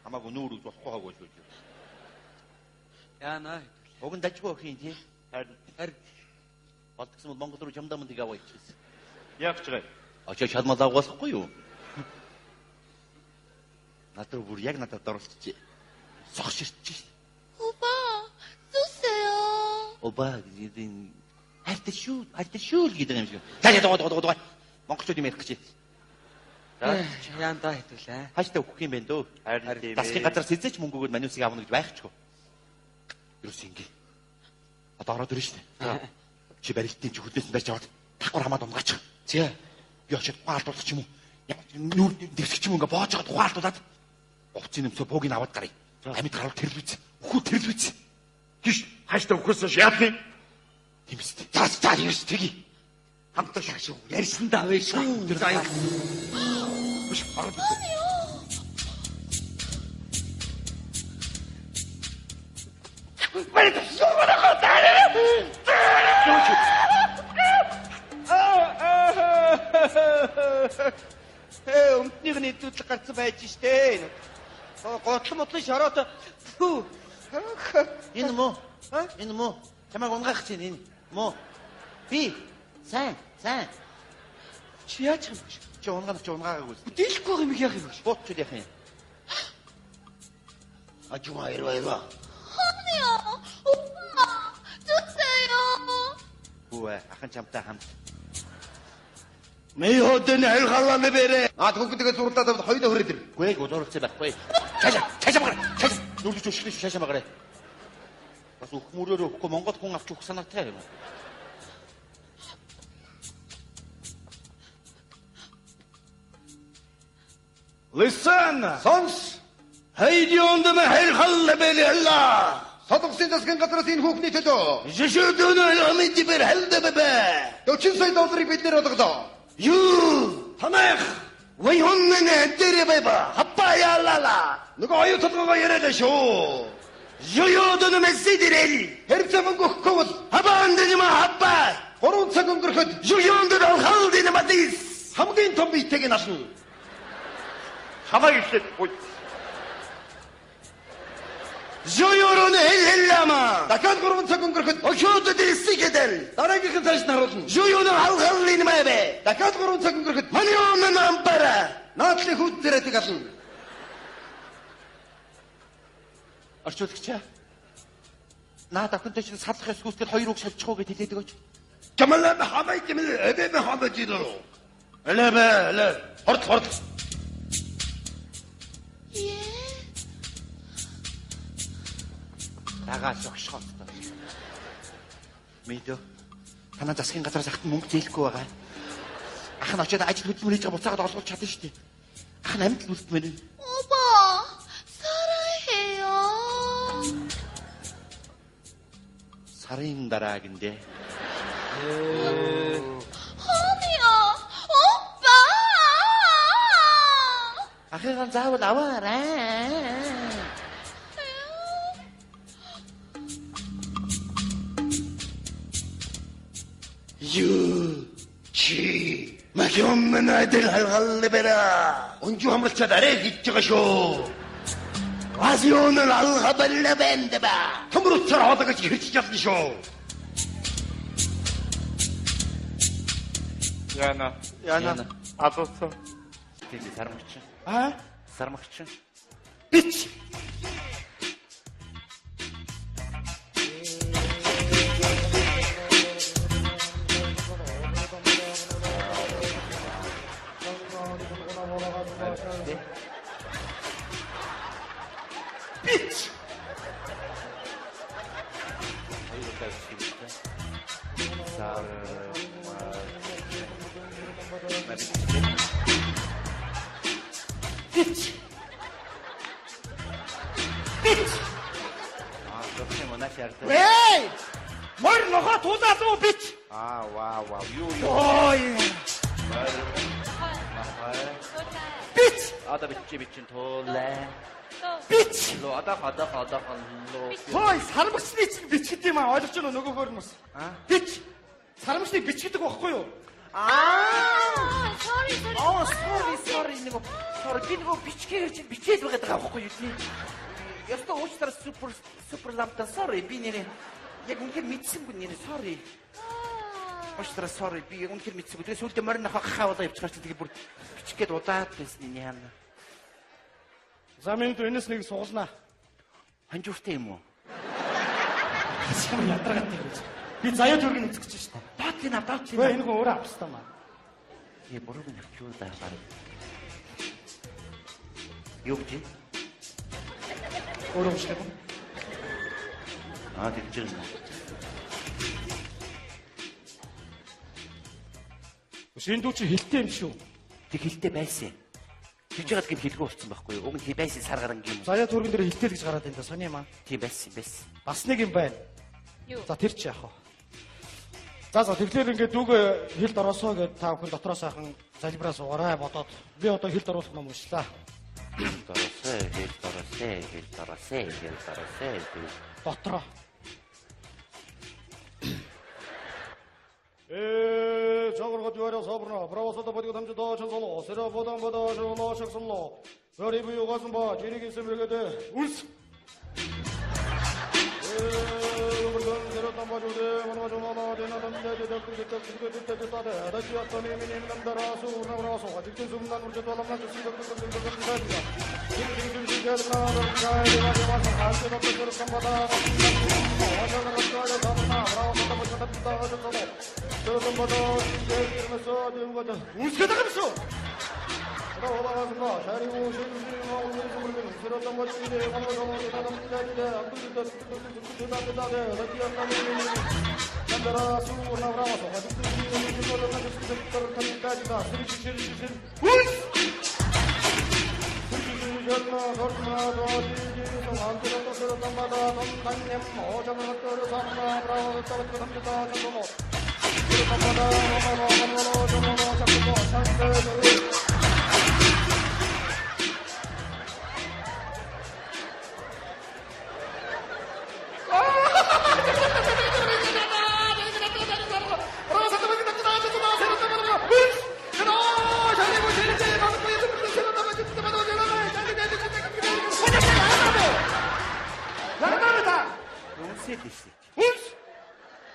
아마고 누구를 좀 호하고 있어. Яа наа. 혹은 다치고 그인지. 어떻게 먼 것으로 점담은 네가 와 있지. 약주가. 저 샷마다 와서 거요. 나도 우리 약 나타 떨어졌지. 썩셨지. 오빠, 주세요. 오빠, 이든 할때 슈 기다려 지금. 자자 도와. 멍크쇼 좀 해그치. Яанда хэдүүлээ. 하시다 국회의원도 다스게 갖다 쓸지 문국을 많이 쓰게 하면 많이 하죠. 이럴 수 있는 게. 아, 알아들으시네. 집에 있을 때 그때서 내 저한테 탁월 하나도 안 같이. 제, 여시 화도 없지 뭐. 야, 누, 네 식지문가 뭐저가 화도 다. 옵지는서 보기 나왔다리. 남이 다를 테르도 있지. 후 테르도 있지. 기시, 하시다 그랬어, 샤피. 힘쓰지. 자, 이것이 되기. 한번 하시고, 내리신다, 왜 샤. 들어가요. 빨리 쏘라고 나를! Өмтнийг тутал гарцсан байж штэ. Готлмотлон шороод фүү. Энэ 뭐? 잠깐 온가치 니. 뭐? 비. 산. Чи яаж юм бэ? 저 온가가고 있어. Дийлэхгүй юм яах юм бэ? 뭐 주대해. 아, 중아 이리 와. 아니요, 오빠, 주세요. 왜? 아깐 잠다 함. 메이호든 엘갈라네 베레. 아, 그때가 돌았다 허이다 그래들. 왜 고도를 봐. 왜? 자자 먹어라. 자자. 놀리 좀 시리 자자 먹어라. 가서 무료로 그 뭔가 공학 쪽 산악태. Listen! 선스. Хайдиондම хэлхаллабэл ялла. Содогсын засгийн газраас энэ хүүхний төлөө Жишүүдэн амьд бэр хэлдэбэ. 40 сая долларыг бид нэр олгодоо. Юу? Танах. Вайхоннэ дэребэба. Хаппаяалала. Нөгөө оюу толгоогоо яриад шүү. Ююудэн мессидэрэл. Хэрэгцээ мөнгө өгөхгүй бол Хабаандэн хаппа. 3 цаг өнгөрөхөд Ююундэн алхалдэн матис. хамгийн том биетэйг нь ална. Хаваа ихэд. Ююрон хэллама. Дахиад 3 цаг өнгөрөхөд Охиудэд эсгэдэл. дараагийнх нь цааш нь харуулна. Ююун алхалдэн мэбэ. Дахиад 3 цаг өнгөрөхөд Манион нампара. наадлын хүүт зэрэг ална. орчуулагчаа. Наад охин төч салахаас гүйцэтгэл 2 үг шалчихуу гэж хэлээд өгөөч. Камалан хамай гэмэл эбэ хамай жидоо. Элэбэ. Хорт. 예? 나가 쏙쏙. 믿어. 하나 засгийн газраас ахт мөнгө зээлэхгүй байгаа. Ах нь очиод ажил хөдөлмөр хийж байгаа буцаагаад олгож чадна шүү дээ. Ах нь амьд үлдмээр. 오빠, 사랑해요. 살인 아니요, 오빠! Ахыгаа заавал аваарай. Юу чи магиомн адил халгалбера. Унжу хамралчаад арай хийж байгаа шүү. Бас юунаар алхабалла бэнда ба. Төмөрөцөр хоолойгож хэрчж чадна шүү. Яна. Алуусаа. Тэг сармагч. Аа? Сармагч. Бич. Бич. Бич. Бич. Зөвхөн манай шаардсан. Эй! Мөр нохоо тулаад уу бич. Вау. Юу. Ой. Бич. Одоо бичин туулаа. Бич. Лоо одоо лоо. Хой сармагчны чинь бич гэдэг юм аа ойлгож байна уу нөгөөхөр нь бас. Бич. Сармагчны бич гэдэг байхгүй юу? Sorry. Sorry. Би нөгөө бичгээр чинь бичээд байгаа даа байхгүй юу тий. Яста уучтар супер лампта sorry би нэрээ яг үнээр мэдсэнгүй нэрээ sorry. Уучтар sorry би яг үнээр мэдсэнгүй. Тэгээ сүлдө морин хаваа явчихаар чи тэгээ бүр бичгээд удаад байсан юм яана. За минь энэс нэг суулнаа. Ханжууртай юм уу? Шам ядаргатай гэж. Би заяа төргөн үзэх гэж шүү дээ. Дот. Вэ энэ хүн өөрөө авчихсан маа. Е буруу нэрчүү даа баг. Юу гэж? Өөрөө уушдаг. Тэгж байна. Шинэ дүү чи хилтэй юм шүү. Тэг хилтэй байсан. Тэгж яагаад гэм хэлгүй болсон байхгүй юу? Уг нь тийм байсан сар гарan юм. Заяа төргөн дээр хилтэй гэж гараад энэ сони маа. Тийм байсан. Бас нэг юм байна. Юу? За тэр чи яах вэ? За тэгэхээр ингээд дүүгээ хилд ороосоо гэдээ та бүхэн дотроос сайхан залбираа суугаарай бодоод би одоо хилд оруулах юм уншлаа. Доросээ. Дотроо. 저거로 뒤와려 서브나 브라워서도 버리고 담주도 전설로 세라 보담 보다 저로 샥설로 별이 부여 가슴 봐 지리기 세밀게 돼 울스 그런 세라 담바주데 뭐나 좀마마 되나 담데 저들 따데 다시 왔더니 미님 남다라서 우나라서 아직도 숨난 울저 돌아만 주시고 그런다 진진진진진나 가야 와서 할때 없어 저런 담바다 와서는 어쩌려 담나 브라워서도 버리고 담주도 전설로 저런보다 이러면서 되는 거죠. 우스개다가면서 올라가서 자리고 신신하고 물리는 새로운 멋지게 가면서 대단한 자리에 앞들다 남자라 수고 나와서 아직도 이거를 가지고 터까지가 스리시시시시 전나 거르나 도지지 성한테도 새로운 바다 동단님 오정을 떨어 삼나 브라워 떨어져 담다 전도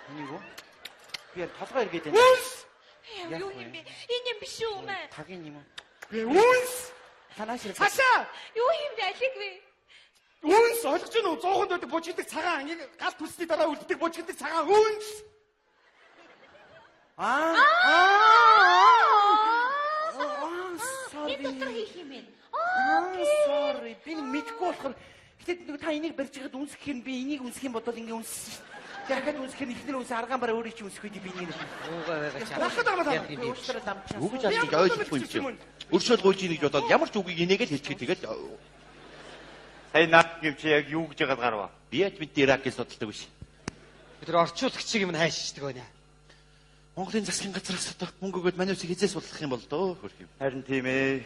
아니고 그냥 다소가 이렇게 되네. 요님비 이님 비쇼만 다기님은 왜 운스 하나씩 사샤 요님비 아직왜 운스 어쩌노 저건들 뭐지들 사가 아니 가스 부스티 따라 울때 뭐지들 사가 운스 이 доктор хийх юм бэ? sorry. Би мэдгүй болохоор гэтээ та энийг барьж байгаад үнсэх юм би энийг үнсэх юм бодоод ингэ үнс. Дахиад үнсэх нь ихнэр үнс аргаан бараа өөрөө чи үнсэх үед би энийг. Юу гэж асууж ойлгохгүй юм чинь. Өршөөл гуйж ийн гэж бодоод ямар ч үгийг инээгээл хэлчихээ тэгэл Сая наад юм чи яг юу гэж яагаад гарва? би яаж бид Иракийг судалдаг биш. Бид нар орчуулагчийг юм хайшдаг байна. Монголын засгийн газраас одоо мөнгө өгөөд манай үсийг хизээс судлах юм бол дөө хөрх юм. Харин тийм ээ.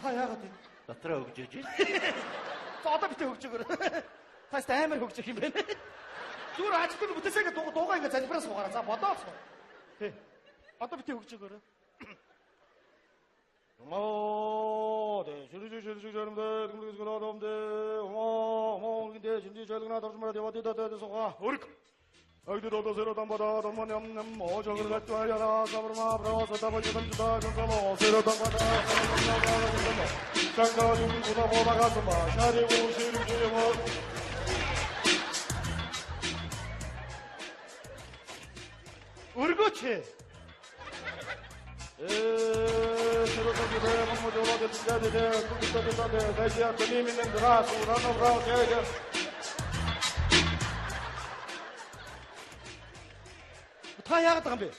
Та яагаад вэ? Дотроо өгжөөж. За одоо битээ хөгж өгөөрэй. Тас амар хөгж өгөх юм байна. Зүгээр ажилтны бүтээсээ дуугаа ингэ залбираа суугаараа. За бодоо суу. Тий. Одоо битээ хөгж өгөөрэй. 네, 주르주르주르 저놈들, 금리스가 나dom들, 근데 진지 절그나 더주마라 대와디다 소가 어릭. 아이들도 새로 담바다 담만이 없는 모정을 갖고 하려나 사브르마 브라와서 담아주 담주다 전사로 새로 담바다 장가 좀 보다 가서 마 샤리고 시르지고 울고치 새로 담주다 뭐 저거 됐다 됐다 다시야 돈이면 들어 소라노 브라우 제제 다 яагаад байгаа юм бэ?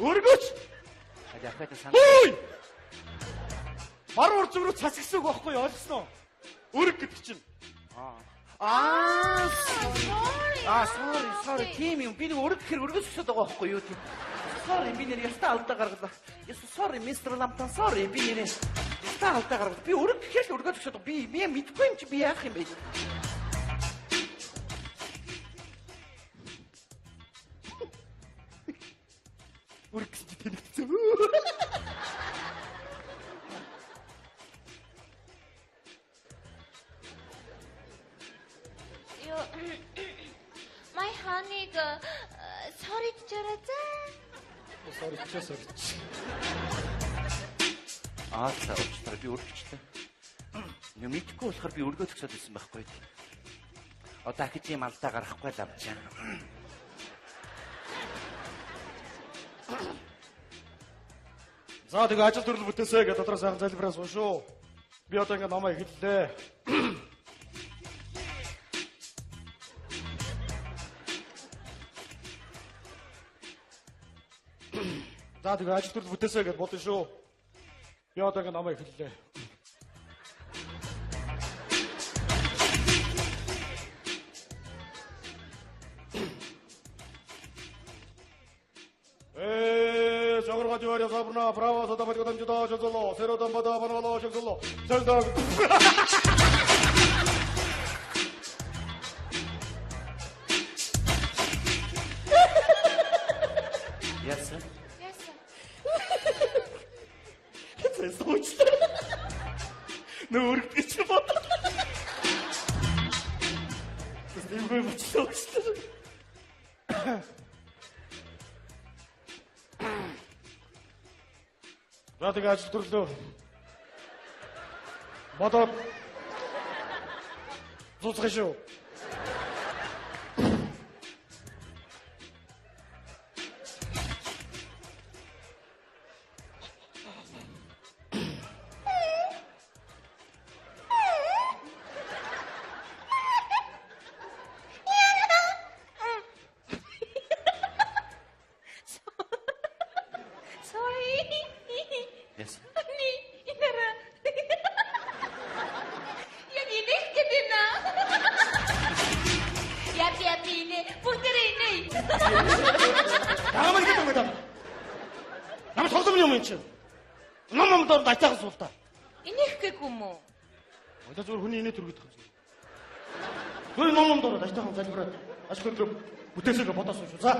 Өргөч! Яхад сан. Хөөй! Бар урд зүрх цацгсан үг байхгүй ойлгосноо? Өрг гэдэг чинь. Sorry. Тийм юм. Би нэг өрг гэхэр өргөж өсөд байгаа байхгүй юу тийм. Sorry, би нэр ястаа алдаа гаргалаа. Sorry, Mr. Lamtan, sorry. Би нэр ястаа алдаа гаргалаа. Би өрг гэхэр л өргөж өсөд байгаа. Би мэдгүй юм чи би яах юм бэ? Өрг гэж тэнэгцэн. My honey sorry 저러자. Sorry. За уучлаарай би өргөжтэй. Юм мэдгүй болохоор би өргөө төгсөд байсан байхгүй. Одоо ахиж юм алдаа гарахгүй л авчаа. За тэгээ ажил төрөл бүтээсэй гэдэг дотроо сайхан залбираа суу шүү. Би одоо ингэ намаа эхэллээ. За тэгээ ажил төрөл бүтээсэй гэж бодсон шүү. Би одоо ингэ намаа эхэллээ. 저거가지고 사브나 브라와 서다바지고 담주다 저절로 새로 담바다 바나로 저절로 절다 Yes. 됐어 진짜 너 우리 끝이 봐 이걸 붙이고 진짜 За тэгээ ажил төрлөө. Бодоод зузгах шүү. Yes. Яамаа гэдэг юм бэ? Нам сонсомны юм чинь. Нам дор дайтайхан суултаа. Инех гэхгүй юм уу? Одоо зүгээр хүний инээ төргөд байгаа юм. Зүгээр ном дор дайтайхан залбираад ажил төрөл бүтээсэйгээ бодоосоо шүү. За.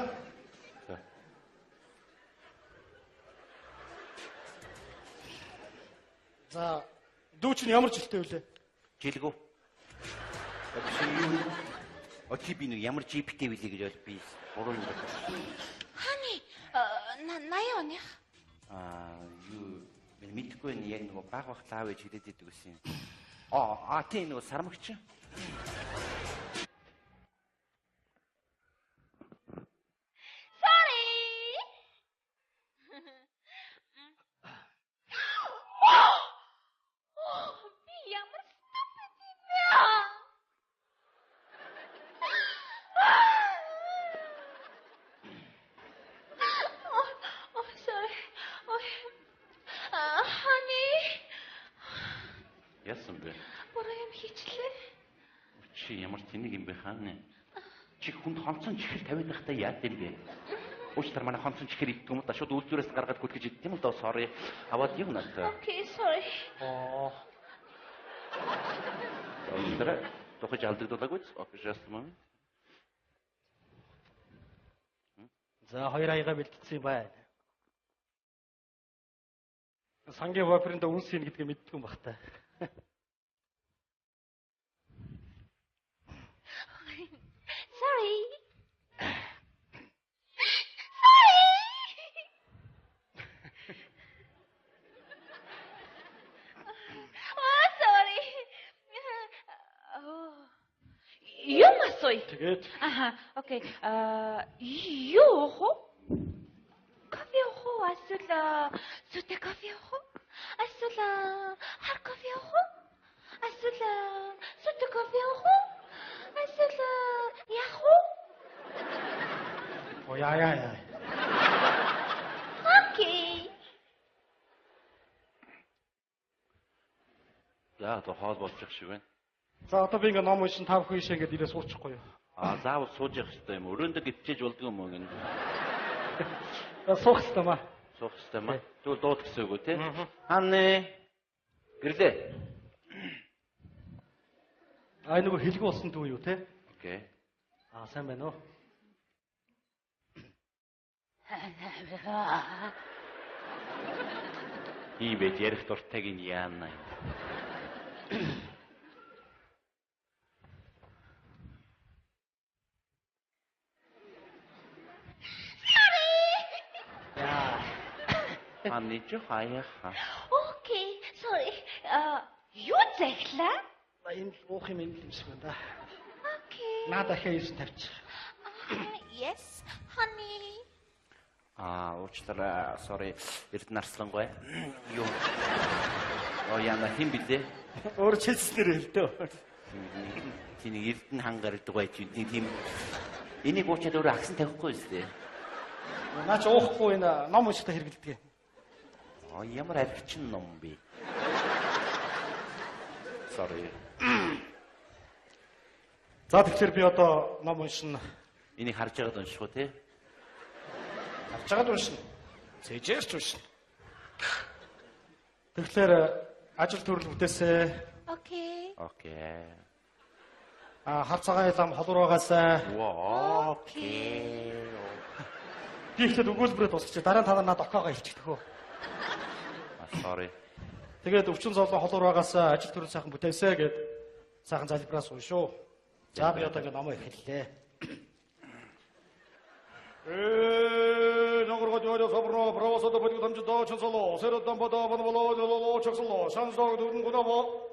За, дүү чинь ямар жилтэй вүлээ? Жилгүү. Очи би нэг ямар GPT вилээ гэж бол би буруу юм байна. Хани 80 оных. Юу мэдгүй нь яг нэг баг бах лав ээж хэлээд идэг гэсэн юм. Тийм нэг сармагч. Буруу юм хийчлээ. Чи ямар тэнэг юм бэ хаана? Чи хүнд хонцон чихэр тавиад байхдаа яад юм бэ? Уучлаарай манай хонцон чихэр идэх юм да шууд үйлдвэрлээс гаргаад гүтгэж идэх юм л доо sorry. Аваад юм надаа. Okay, sorry. Уучлаарай. Тохиж алдагдуулаагүй. Окей, just a moment. За хоёр аяга бэлтцсэн юм байна. Сангийн бойфренд үнс хийн гэдгийг мэддэг юм бах та. Sorry. Sorry. Юм асууя. Тэгээд Окей. Юу хоо? Кофе хоо асуула. Сүтэ кофе хоо? Асуула. Хар кофе хоо? Асуула. Сүтэ кофе хоо? Асуула. Яг хоо? яа. Окей. За одоо хоол болчих шиг байна. За одоо би ингээ ном уншин тав хүн шиг ингээ ирээ суучихгүй юу? Заавал сууж явах хэрэгтэй юм. Өрөөндөө гитчээж болдго юм уу гин. Суух хэрэгтэй маа. Суух хэрэгтэй маа. Тэгвэл дууд гэсэн үг үү те? Хааны. Гэрлээ. Нөгөө хэлгүй болсон дүү юу те? Окей. Сайн байна уу? Ийм байж ярих дуртайг нь яана юм. Хааны ч хаяа. Окей. Sorry. Юу захлаа? Энэ уух юм юм шиг байна да. Окей. Наа дахиад 9 тавьчих. Yes, honey. Уучлаарай. Sorry. Эрдэнэ Арслангой. Юу? Яна хин билээ? Өөр чилснэр хэлдэ. Тийм эрдэнэ хангардаг байж тийм энийг уучаад өөрөө агсан тавихгүй үстэй. Наа ч уухгүй энэ ном уншихтаа хэрэгэлдэг. Ямар архичин ном бэ? Sorry. За тэгэхээр би одоо ном уншина. Энийг харж байгаад унших уу те? Харж байгаад уншина. Цэжээс ч уншина. Тэгэхээр ажил төрөл бүтээсэ. Окей. Окей. Хар цагаан ялам холуураагаасаа. Окей. Би ихэд өгүүлбэрээ дуусчих. Дараа нь та надад докоогоо хэлчихдэг хөө. Sorry. Тэгээд өвчин зовлон холуураагаасаа ажил төрөл сайхан бүтээсэ гэд сайхан залбираас уншуу. За би одоо ингэ номоо эхэллээ. Ногоргод 요려 서브로 브라워서도 버리고 던져도 천설로 새로던 보다 번호로 요로로 척설로 šan스도 누군구나 뭐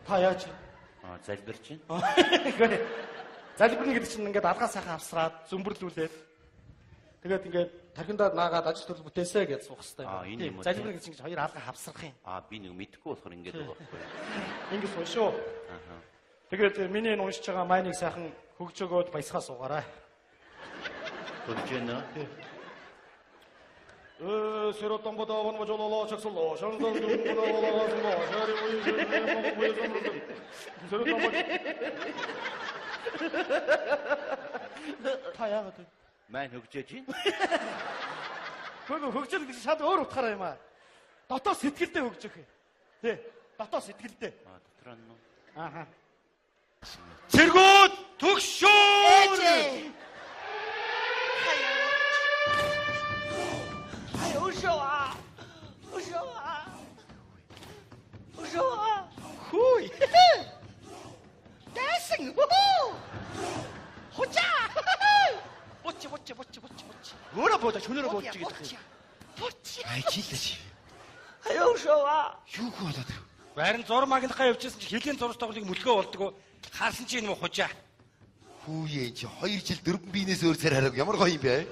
Та яаж? Залбир чинь. Залбирна гэдэг чинь ингээд алгаа сайхан авсраад зөмбөрлүүлээд тэгээд ингээд тархиндаа наагаад ажил төрөл бүтээсэ гэж суух хэрэгтэй. Энэ юм уу? Залбирна гэж чинь хоёр алгаа хавсрах юм. Би нэг мэдэхгүй болохоор ингэж байгаа байхгүй. Ингэж уншуу. Тэгээд миний энэ уншиж байгаа майныг сайхан хөгж өгөөд баясгаа суугаарай. Хөгж гэнэ. 새로던 보다 번호 요로로 척설로 šan스도 누군구나 올라가서 샤리 우이즈 새로던 보다 Та яагаад вэ? Маань хөгжөөж чинь. Хөөе хөгжөл гэж шал өөр утгаараа юм аа. Дотоод сэтгэлдээ хөгжөх юм. Тий. Дотоод сэтгэлдээ. Дотор нь. Цэргүүд төгшөө. Хүй. Дэсэн. 호자! 보치. 뭐라 보자, 존으로 보치. 보치. Ай чийлээч. Аюу шоа. Юу болоод вэ? Барин зураг магнахаа явчихсан чи хэлийн зураг тоглолыг мөлгөө болдгоо. Харсан чи энэ хужаа. Хүүе чи 2 жил дөрвөн биенээс өөр цар хараг ямар гоё юм бэ?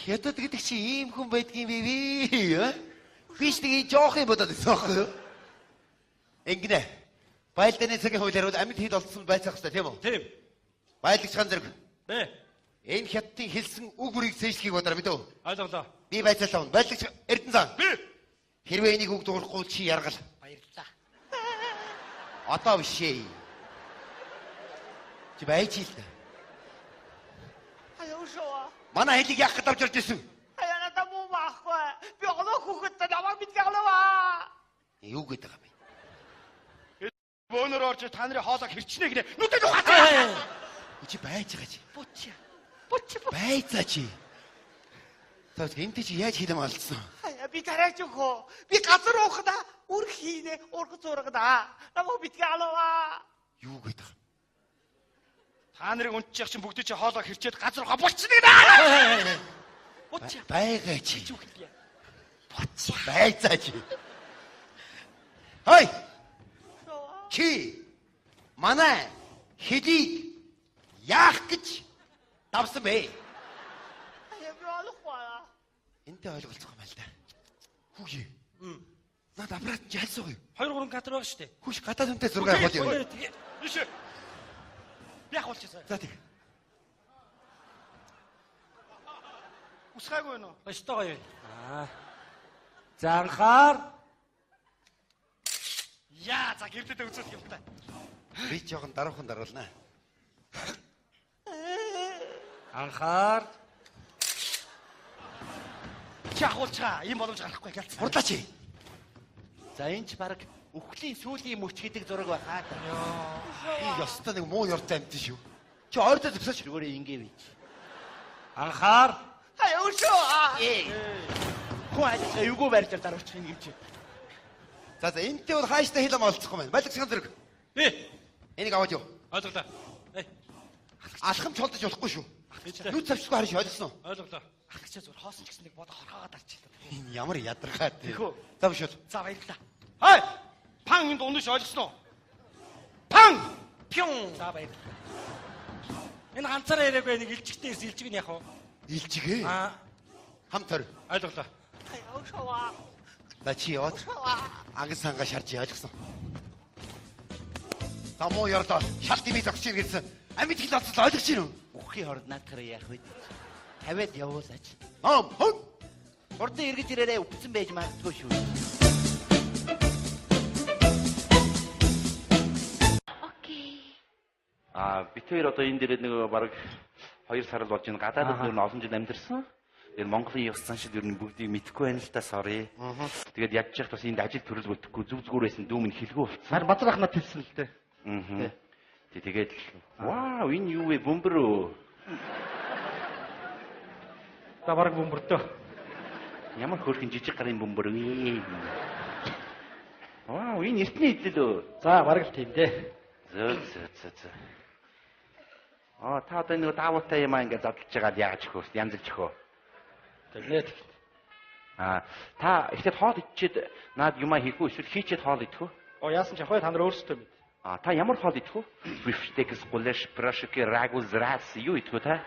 Хятад гэдэг чи ийм хүн байдгийн бэ вэ? Биш тэгээ жоох юм бодоод байсан аахгүй юу? Ингэнэ. Байлдааны цагийн хуулиар бол амьд хил олдсон байцаах хэрэгтэй тийм үү? Тийм. Байлагч хан зэрэг. Бэ. Энэ хятадын хэлсэн үг бүрийг зээшлэхийг бодроо мэдв. Ойлголоо. Би байцаалаа. Байлагч Эрдэнэ зан. Би. Хэрвээ энийг үг дуурахгүй чи яргал. Баярлалаа. Одоо биш ээ. Чи байж л дээ. Аяа шоо. Манай хэлийг яах гэж авч ирж ирсэн? Аяа надад муу байхгүй. Би олоо хүүхэд намайг битгэлээ. Юу гэдэг юм бэ? Бөөнөр орж та нарын хоолоо хэрчнэ гинэ. Нүдэд ухаатай. Чи байж байгаа чи. Бучи. Байцаа чи. Тэгвэл энд чи яаж хэлэм алдсан? Аяа би тараач өгөө. Би газар уухда үр хийнэ. Урх зурагда. Намайг битгэлээ. Юу гэдэг юм? Та нарыг унтчих чинь бүгд чи хоолоо хэрчээд газар ухаа болчихно гинэ. Бучи. Байгаа чи. Юу хэлээ? Боц. Байцаа чи. Хой. Чи манай хэлийг яах гэж давсан бэ? Аяа би олохгүй. Энтэй ойлголцох юм байна л да. Хүүе. Наад аппарат чи хальсах юу? 2 3 кадр байгаа шүү дээ. Хүүш гадаад хүнтэй зураг авах юм. Биш. Би яг болчихсон. За тэг. Усгаагүй нөө. Өстой гоё. За анхаар. Яа, за гэрдээ үзүүлэх юм та. Би жоохон даруухан даруулнаа. Анхаар. Чахуулчаа, ийм боломж гарахгүй гэлц. Хурдлаач. За энэ ч баг үхлийн сүүлийн мөч гэдэг зураг байна. Би ёстой нэг муу ёртой амт шүү. Чи ойртой зөксөж Зүгээр ингэ бич. Анхаар. Аяа өшөө. Хөө ажил эвгүй барьж дараачих юм гэж. За энтэй бол хааштай хэлэм олцох юм байна. Балиг сан зэрэг. Би. Энийг аваад юу? Ойлголоо. Алхам чолдож болохгүй шүү. Бичлээ. Нүд завчгүй харж ойлгосон уу? Ойлголоо. Ахлагчаа зүгээр хоосон ч гэсэн нэг бодо хорхоогаад арчлаа. Энэ ямар ядаргаад. Тэхүү. За биш бол. За баярлалаа. Хой! Пан энд унаж ойлгосноо? Пан! Пюн! За баярлалаа. Энэ ганцаараа яриаггүй нэг илжигтэй илжиг нь яах вэ? Илжигээ. Хам төр. Ойлголоо. Аяа өшөө. На чи яваад. Анган сангаа шарж ойлгосон. Тамуу ёрлоо. Шалт имийг зогсож ир гэсэн. Амьд хэл олцол ойлгож байна уу? Үххийн хорд наадахаар яах вэ? Тавиад явуулаач. Хөөе. Хурдан эргэж ирээрээ өвдсөн байж магадгүй шүү. Окей. Бид хоёр одоо энэ дээр нэг бараг 2 сар л болж байна. Гадаадд ер нь олон жил амьдэрсэн. Тэгээд Монголын ёс заншил ер нь бүгдийг мэдэхгүй байна л та sorry. Тэгээд ядж яхад бас энд ажил төрөл бүтэхгүй зүг зүгээр байсан дүүм нь хэлгүй болцсон. Нар базар ахнаа тэлсэн л дээ. Тэгээд вау энэ юу вэ бөмбөрөө. За бараг бөмбөртөө. Ямар хөөрхөн жижиг гарын бөмбөр вэ? Вау энэ эртний идэл үү? За бараг л тийм дээ. Зөө. Та одоо нэг даавуутай юм аа ингээд задлж байгаа яаж өгөх вэ? Янзлж өгөх. Тэгээд та ихэд хоол идчихэд наад юмаа хийхгүй эсвэл хийчихэд хоол идэх үү? яасан ч яг та нар өөрсдөө мэд. Та ямар хоол идэх үү? Бифштекс, гулеш, пирожки, рагу, зрас юу идэх үү та?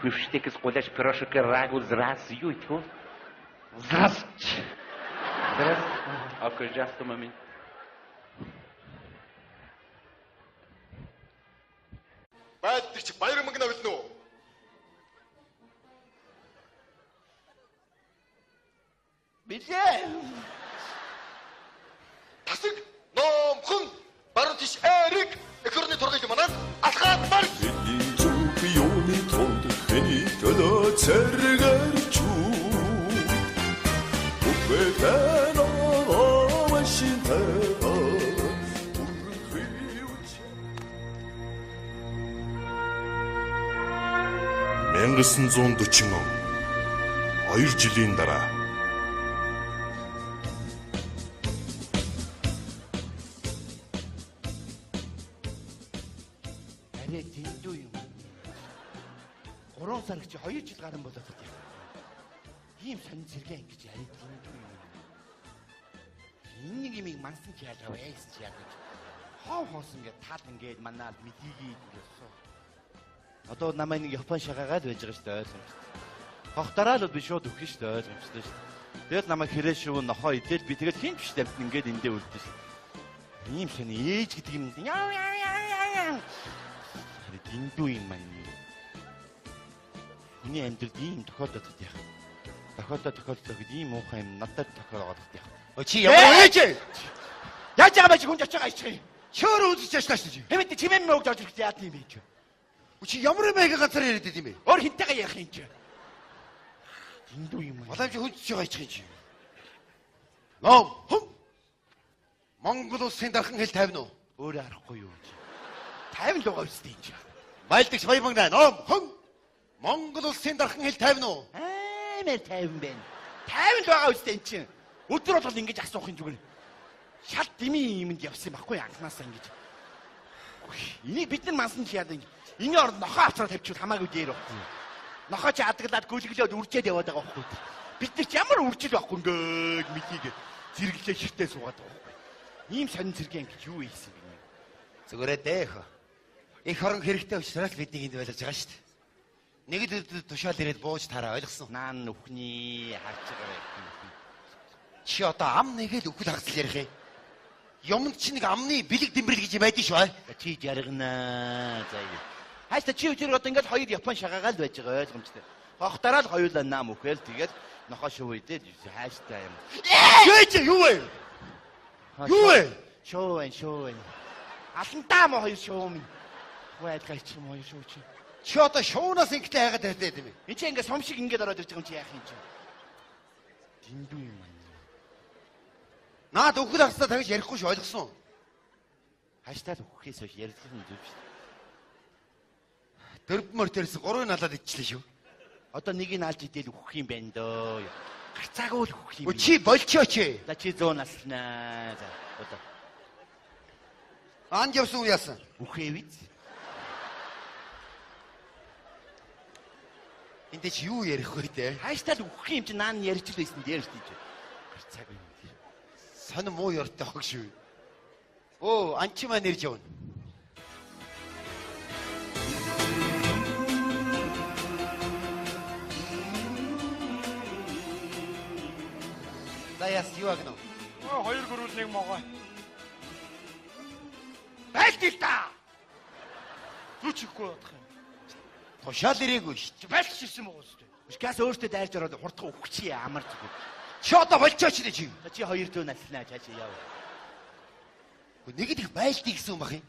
Бифштекс, гулеш, пирожки, рагу, зрас юу идэх үү? Зрас. Okay, just a moment. Байдаг чи баяр мөнгө авилна уу? Билээ. Тасаг номхон баруун тиш эрэг экорны тургыг манад алхаад марш. Юуны тонд хэний төлөө цэргэрч үхвэтэн овашинтэ 1940 он 2 жилийн дараа Арай дэндүү юм. 3 сар чи 2 жил гарсан болоод байна. Ийм сонин зэрэг ингэж арай дэндүү юм. Энэ юмыг мансан чи яаж аваа гэсэн чи яадаг. Хоос ингээд тал ингээд манаад мэдийгээд гэсэн. Одоо намайг нэг Япон шагаагаад байж байгаа шүү дээ ойлгомжтой. Хохтороо л би шууд өгөх шүү дээ ойлгомжтой шүү дээ. Тэгэл намайг хэрэг шүү нохоо идэл би тэгэл хин биш тавьд ингээд эндээ үлдсэн шүү. Ийм сони ээж гэдэг юм. Яа. Дэндүү юм маань. Хүний амьдралд ийм тохиолдоод яах. Тохиолдоод ийм муухай юм надад тохиолдоод яах. Чи ямар ээж? Яаж Хаач байгаа байж хүн очиж байгаа чи. Чөөр үзэж яшлаа шүү дээ. Хэмэд чимээн мөг жож ирэх яад юм бэ чи. Чи ямар юм бэ газар яриад байд юм бэ? Өөр хинтэйгээ ярих юм чи. Эндүү юм аа. Уламж хүнч байгаа юм чи. Ном хүм. Монгол улсын дархан хэл 50 нь. Өөрөө харахгүй юу чи. 50 л байгаа үстэй чи. Байлдагч Баямагна ном хүм. Монгол улсын дархан хэл 50 нь. Амар 50 байна. 50 л байгаа үстэй чи. Өдөр болгол ингэж асуух юм зүгээр. Шал дими юмд явсан байхгүй анханасаа ингэж. Энийг бид нар мансан чи яадаг. Эний орд нохоо авчраа тавьчихвал хамаагүй дээр байхгүй. Нохоо чи адаглаад гүлгэлээд үржээд яваад байгаа байхгүй. Бид нар ч ямар үржил байхгүй ингээд мэдийг зэрэглээ ширтээ суугаад байгаа байхгүй. Ийм сонин зэрэг ингэж юу ийсэн бэ? Зүгээрээ дээх. Их хорон хэрэгтэй учраас бидний энд байлгаж байгаа шүү дээ. Нэг л тушаал ирээд бууж тараа ойлгосон. Наан нүхний харж байгаа. Чи одоо ам нэгээл үхэл хагас ярих юм. Юмд чи нэг амны бэлэг дэмбэрэл гэж байдсан шүү аа. Чи жаргана. За ингэ. Хайста чи өчиг одоо ингээд хоёр Япон шагаагаал байж байгаа ойлгомжтой. Хохтараа л хоёулаа наам үхэл тэгээд нохоо шуу идээд хайста юм. Чи юу вэ? Юу вэ? Шоо. Алантаа мо хоёр шоо минь. Хөөдгаач юм хоёр шоо чи. Чи одоо шуунаас ингэтэй хайгаад байдаг юм бэ? Энд чи ингээд сум шиг ингээд ороод ирж байгаа юм чи яах юм чи. Дэндүү юм. Наад үхэл хагасаа тавьж ярихгүй шүү ойлгосон. Хаштаа л үххээс хойш ярих юм зүг шүү. Дөрвмөр тэрс 3 налаад идчихлээ шүү. Одоо нэг нь алж идэл үхэх юм байна дөө. Гарцаагүй л үхэх юм. Чи болчоо чи. За чи 100 наснаа. За одоо. Анд явсан уу яасан? Үхээ биз. Энд чи юу ярих вэ те? Хааштай л үхэх юм чи наан ярьж л байсан дээр шүү дээ. Гарцаагүй юм. Сонин муу ёртой хог шүү. Оо, анчи маань ирж явна. За яс юу агнаа? Хоёр гөрүүл нэг могоо. Байлтил та. Юу ч ихгүй бодох юм. Тушаал ирээгүй шүү. Байлч ирсэн мөгөөс дээ. Газ өөртөө дайрж ороод хурдхан үхэх чи амар зүгээр. Чи одоо болчоо чи чи. Чи 200 наснаа чаа чи яв. Нэг их байлтыг гэсэн юм бах юм.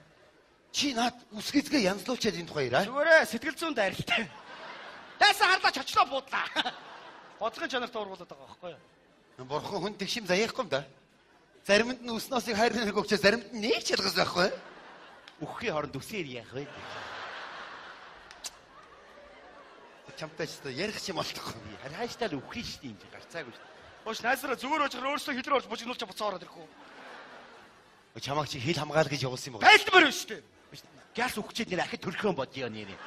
Чи наад үсгэцгээ янзлуучаад энэ тухай яраа. Зүгээрээ сэтгэл зүйн дайралтай. Тайсан харлаач очлоо буудлаа. Бодлогын чанартай ургуулад байгаа байхгүй юу? Бурхан хүн тэгшим заяахгүй юм да. Заримд нь өснөөсийг хайр нэрг өгчөө заримд нь нэг ч ялгаж байхгүй. Үхэхийн хооронд үсээр яах вэ? Чамтай ч ярих юм болтохгүй. Хааштай л үхэх шүү дээ юм чи гарцаагүй шүү. Ууш найсраа зүгээр очихоор өөрөөсөө хилэр орж бужигнуулж буцаа ороод ирэх үү? Чамаг чи хил хамгаал гэж явуулсан юм уу? Байлтмаар байна шүү дээ. Газ үхчээд нэр ахид төрхөн бодё нэрээ.